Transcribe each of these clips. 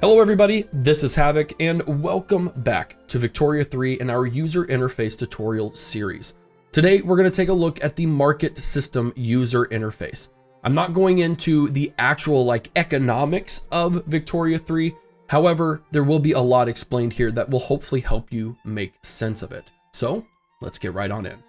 Hello everybody, this is Havoc and welcome back to Victoria 3 in our user interface tutorial series. Today we're going to take a look at the market system user interface. I'm not going into the actual economics of Victoria 3. However, there will be a lot explained here that will hopefully help you make sense of it. So let's get right on in.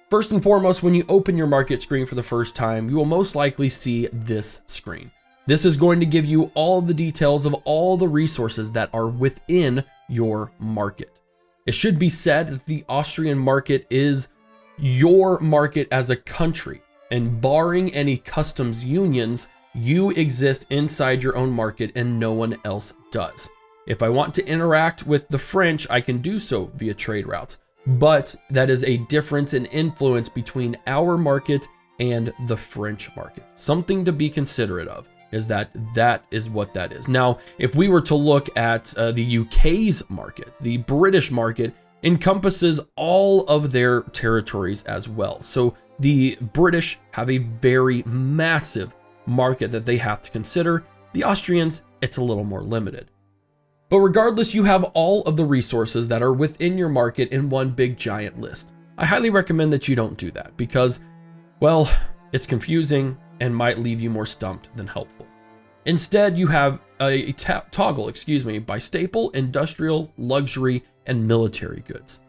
First and foremost, when you open your market screen for the first time, you will most likely see this screen. This is going to give you all the details of all the resources that are within your market. It should be said that the Austrian market is your market as a country, and barring any customs unions, you exist inside your own market and no one else does. If I want to interact with the French, I can do so via trade routes, but that is a difference in influence between our market and the French market. Something to be considerate of is that is what that is. Now, if we were to look at the UK's market, the British market encompasses all of their territories as well. So the British have a very massive market that they have to consider. The Austrians, it's a little more limited. But regardless, you have all of the resources that are within your market in one big giant list. I highly recommend that you don't do that because, well, it's confusing and might leave you more stumped than helpful. Instead, you have a toggle, by staple, industrial, luxury, and military goods.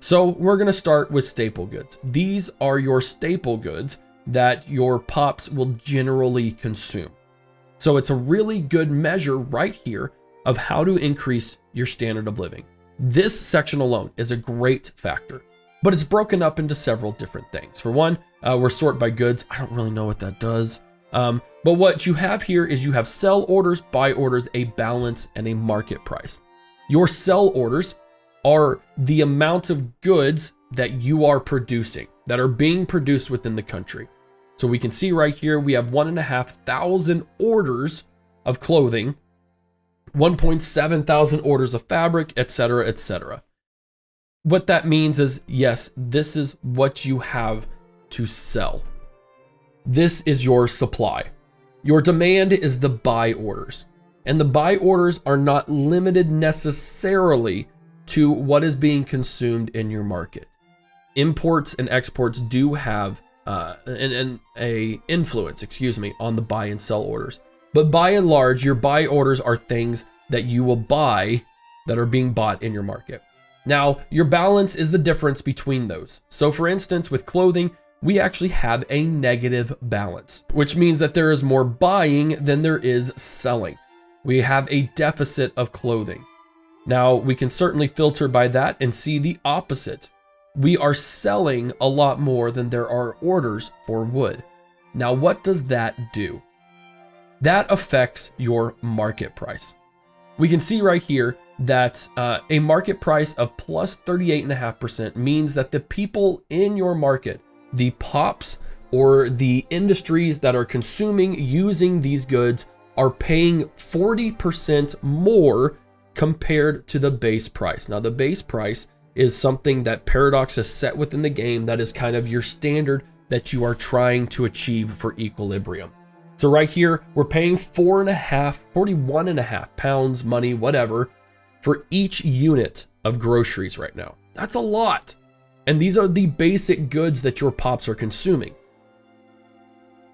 So we're going to start with staple goods. These are your staple goods that your pops will generally consume. So it's a really good measure right here of how to increase your standard of living. This section alone is a great factor, but it's broken up into several different things. For one, we're sort by goods. I don't really know what that does. But what you have here is you have sell orders, buy orders, a balance, and a market price. Your sell orders are the amount of goods that you are producing, that are being produced within the country. So we can see right here, we have 1,500 orders of clothing, 1,700 orders of fabric, etc., etc. What that means is, yes, this is what you have to sell. This is your supply. Your demand is the buy orders. And the buy orders are not limited necessarily to what is being consumed in your market. Imports and exports do have an influence, on the buy and sell orders. But by and large, your buy orders are things that you will buy that are being bought in your market. Now, your balance is the difference between those. So for instance, with clothing, we actually have a negative balance, which means that there is more buying than there is selling. We have a deficit of clothing. Now, we can certainly filter by that and see the opposite. We are selling a lot more than there are orders for wood. Now, what does that do? That affects your market price. We can see right here that a market price of plus 38.5% means that the people in your market, the pops or the industries that are consuming using these goods, are paying 40% more compared to the base price. Now, the base price is something that Paradox has set within the game that is kind of your standard that you are trying to achieve for equilibrium. So right here, we're paying 41.5 pounds, money, whatever, for each unit of groceries right now. That's a lot. And these are the basic goods that your pops are consuming.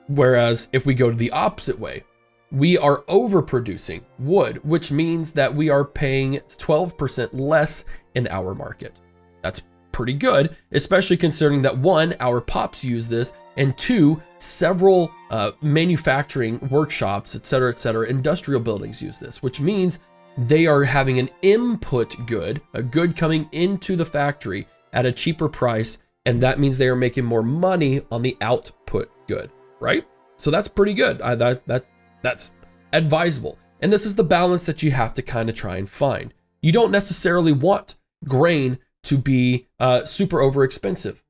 Whereas if we go to the opposite way, we are overproducing wood, which means that we are paying 12% less in our market. That's pretty good, especially considering that one, our pops use this, and two, several manufacturing workshops, etc., industrial buildings use this, which means they are having an input good, a good coming into the factory at a cheaper price, and that means they are making more money on the output good, right? So that's pretty good. That's advisable. And this is the balance that you have to kind of try and find. You don't necessarily want grain to be super over expensive,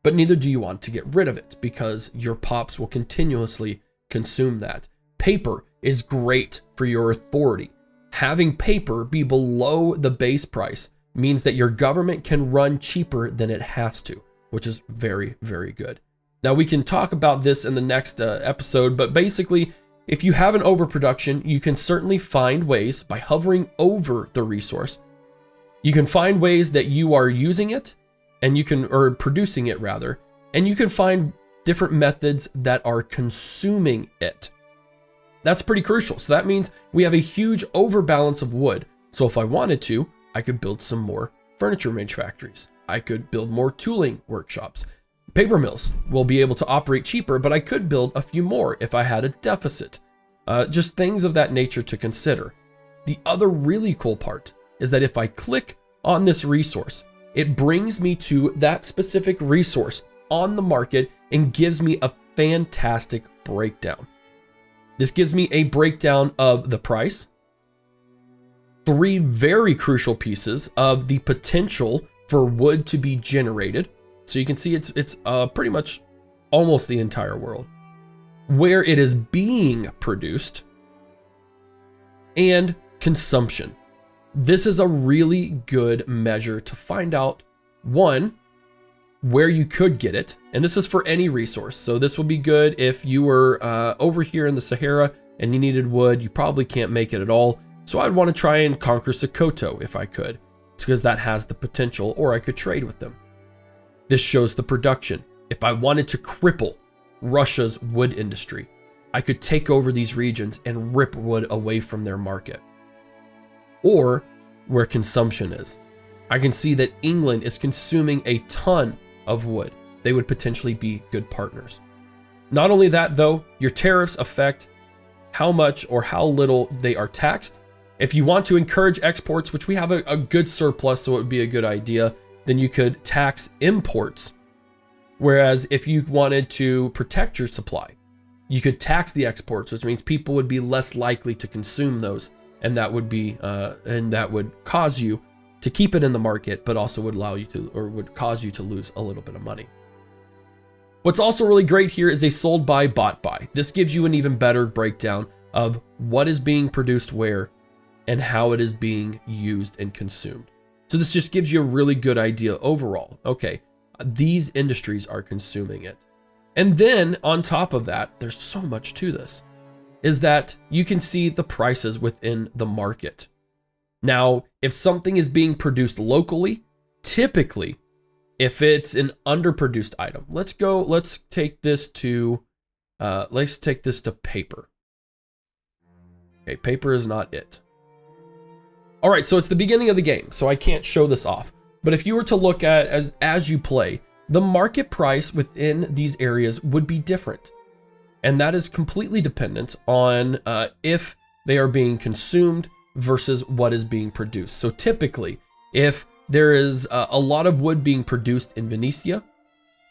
but neither do you want to get rid of it because your pops will continuously consume that. Paper is great for your authority. Having paper be below the base price means that your government can run cheaper than it has to, which is very, very good. Now we can talk about this in the next episode, but basically if you have an overproduction, you can certainly find ways by hovering over the resource. You can find ways that you are using it and or producing it rather, and you can find different methods that are consuming it. That's pretty crucial. So that means we have a huge overbalance of wood. So if I wanted to, I could build some more furniture manufactories. I could build more tooling workshops. Paper mills will be able to operate cheaper, but I could build a few more if I had a deficit. Just things of that nature to consider. The other really cool part is that if I click on this resource, it brings me to that specific resource on the market and gives me a fantastic breakdown. This gives me a breakdown of the price, 3 very crucial pieces of the potential for wood to be generated. So you can see it's pretty much almost the entire world, where it is being produced, and consumption. This is a really good measure to find out, one, where you could get it. And this is for any resource. So this will be good if you were over here in the Sahara and you needed wood. You probably can't make it at all. So I'd want to try and conquer Sokoto if I could. It's because that has the potential, or I could trade with them. This shows the production. If I wanted to cripple Russia's wood industry, I could take over these regions and rip wood away from their market. Or where consumption is. I can see that England is consuming a ton of wood. They would potentially be good partners. Not only that though, your tariffs affect how much or how little they are taxed. If you want to encourage exports, which we have a good surplus, so it would be a good idea, then you could tax imports. Whereas if you wanted to protect your supply, you could tax the exports, which means people would be less likely to consume those, and that would be that would cause you to keep it in the market, but also would allow you to, or would cause you to lose a little bit of money. What's also really great here is a sold by, bought by. This gives you an even better breakdown of what is being produced where and how it is being used and consumed. So this just gives you a really good idea overall. Okay, these industries are consuming it. And then on top of that, there's so much to this, is that you can see the prices within the market. Now, if something is being produced locally, typically, if it's an underproduced item, let's take this to paper. Okay, paper is not it. All right, so it's the beginning of the game, so I can't show this off. But if you were to look at as you play, the market price within these areas would be different. And that is completely dependent on if they are being consumed versus what is being produced. So typically, if there is a lot of wood being produced in Venetia,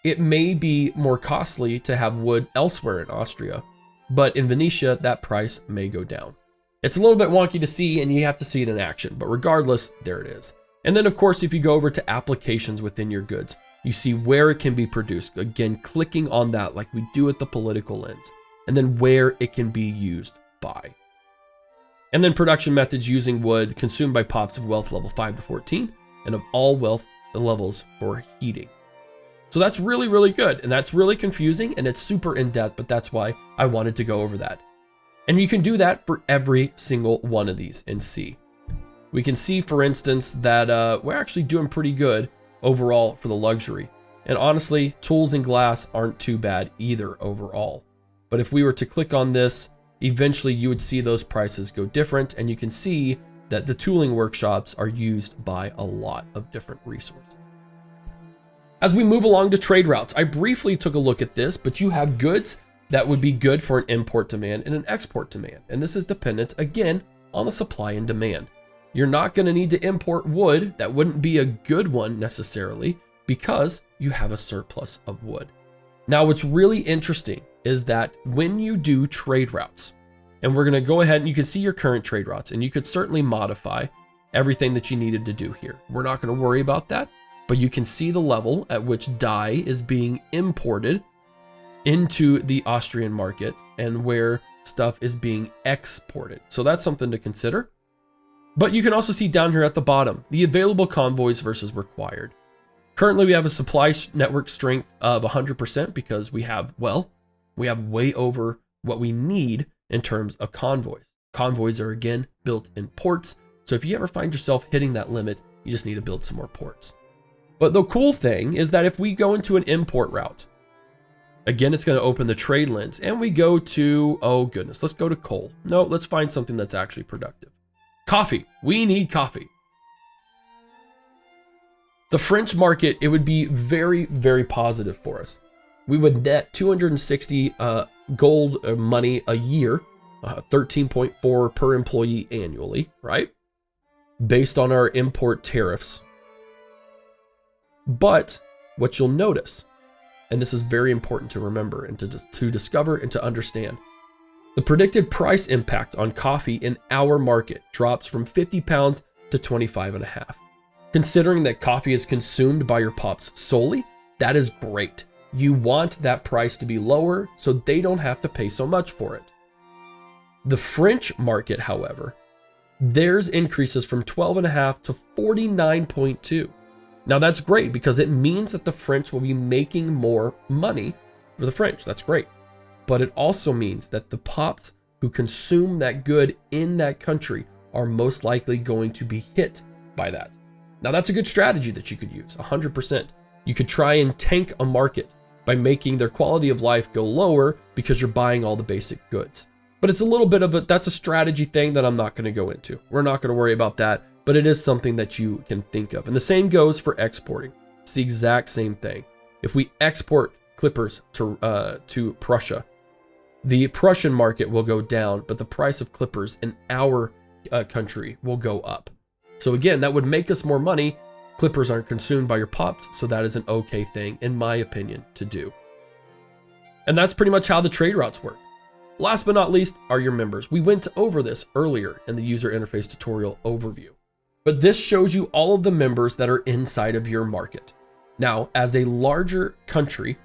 it may be more costly to have wood elsewhere in Austria, but in Venetia, that price may go down. It's a little bit wonky to see, and you have to see it in action, but regardless, there it is. And then of course, if you go over to applications within your goods, you see where it can be produced. Again, clicking on that like we do at the political lens, and then where it can be used by. And then production methods using wood consumed by pops of wealth level 5 to 14, and of all wealth levels for heating. So that's really, really good. And that's really confusing, and it's super in depth, but that's why I wanted to go over that. And you can do that for every single one of these and see. We can see, for instance, that we're actually doing pretty good overall for the luxury. And honestly, tools and glass aren't too bad either overall. But if we were to click on this, eventually you would see those prices go different, and you can see that the tooling workshops are used by a lot of different resources. As we move along to trade routes, I briefly took a look at this, but you have goods that would be good for an import demand and an export demand. And this is dependent, again, on the supply and demand. You're not going to need to import wood. That wouldn't be a good one necessarily, because you have a surplus of wood. Now, what's really interesting is that when you do trade routes, and we're going to go ahead and you can see your current trade routes, and you could certainly modify everything that you needed to do here. We're not going to worry about that, but you can see the level at which dye is being imported into the Austrian market and where stuff is being exported. So that's something to consider. But you can also see down here at the bottom, the available convoys versus required. Currently, we have a supply network strength of 100% because we have way over what we need in terms of convoys. Convoys are again built in ports. So if you ever find yourself hitting that limit, you just need to build some more ports. But the cool thing is that if we go into an import route, again, it's going to open the trade lens and we go to, oh goodness, let's go to coal. No, let's find something that's actually productive. Coffee. We need coffee. The French market, it would be very, very positive for us. We would net 260 gold money a year, 13.4 per employee annually, right? Based on our import tariffs. But what you'll notice, and this is very important to remember and to discover and to understand, the predicted price impact on coffee in our market drops from 50 pounds to 25.5. Considering that coffee is consumed by your pops solely, that is great. You want that price to be lower so they don't have to pay so much for it. The French market, however, theirs increases from 12.5 to 49.2. Now that's great because it means that the French will be making more money for the French. That's great. But it also means that the pops who consume that good in that country are most likely going to be hit by that. Now that's a good strategy that you could use, 100%. You could try and tank a market by making their quality of life go lower because you're buying all the basic goods. But it's a little bit of that's a strategy thing that I'm not going to go into. We're not going to worry about that, but it is something that you can think of. And the same goes for exporting. It's the exact same thing. If we export clippers to Prussia, the Prussian market will go down, but the price of clippers in our country will go up. So again, that would make us more money. Clippers aren't consumed by your pops, so that is an okay thing, in my opinion, to do. And that's pretty much how the trade routes work. Last but not least are your members. We went over this earlier in the user interface tutorial overview, but this shows you all of the members that are inside of your market. Now, as a larger country,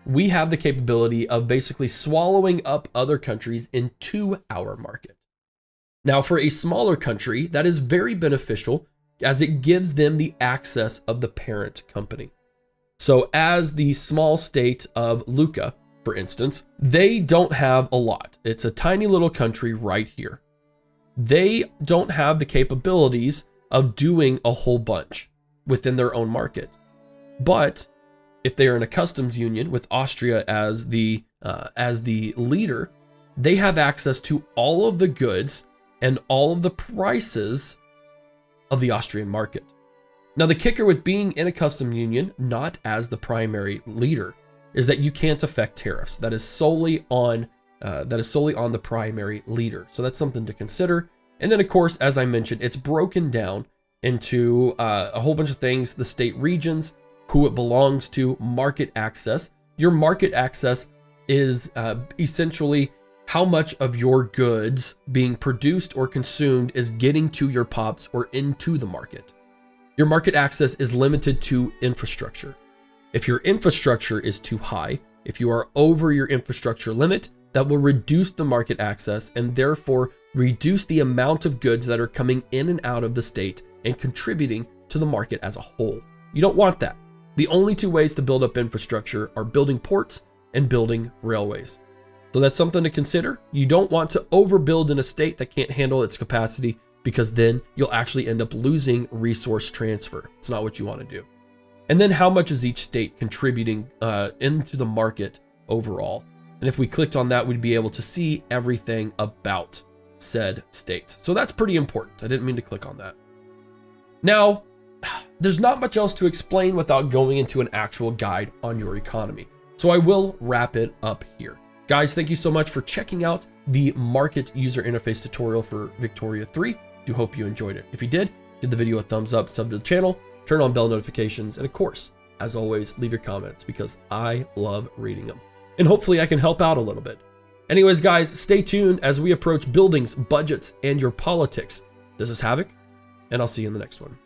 we have the capability of basically swallowing up other countries into our market. Now, for a smaller country, that is very beneficial as it gives them the access of the parent company. So as the small state of Lucca, for instance, they don't have a lot. It's a tiny little country right here. They don't have the capabilities of doing a whole bunch within their own market. But if they are in a customs union with Austria as the leader, they have access to all of the goods and all of the prices of the Austrian market. Now, the kicker with being in a custom union, not as the primary leader, is that you can't affect tariffs. That is solely on the primary leader. So that's something to consider. And then, of course, as I mentioned, it's broken down into a whole bunch of things: the state regions, who it belongs to, market access. Your market access is essentially how much of your goods being produced or consumed is getting to your pops or into the market. Your market access is limited to infrastructure. If your infrastructure is too high, if you are over your infrastructure limit, that will reduce the market access and therefore reduce the amount of goods that are coming in and out of the state and contributing to the market as a whole. You don't want that. The only two ways to build up infrastructure are building ports and building railways. So that's something to consider. You don't want to overbuild in a state that can't handle its capacity, because then you'll actually end up losing resource transfer. It's not what you want to do. And then how much is each state contributing into the market overall? And if we clicked on that, we'd be able to see everything about said states. So that's pretty important. I didn't mean to click on that. Now, there's not much else to explain without going into an actual guide on your economy. So I will wrap it up here. Guys, thank you so much for checking out the market user interface tutorial for Victoria 3. Do hope you enjoyed it. If you did, give the video a thumbs up, sub to the channel, turn on bell notifications, and of course, as always, leave your comments because I love reading them. And hopefully I can help out a little bit. Anyways, guys, stay tuned as we approach buildings, budgets, and your politics. This is Havoc, and I'll see you in the next one.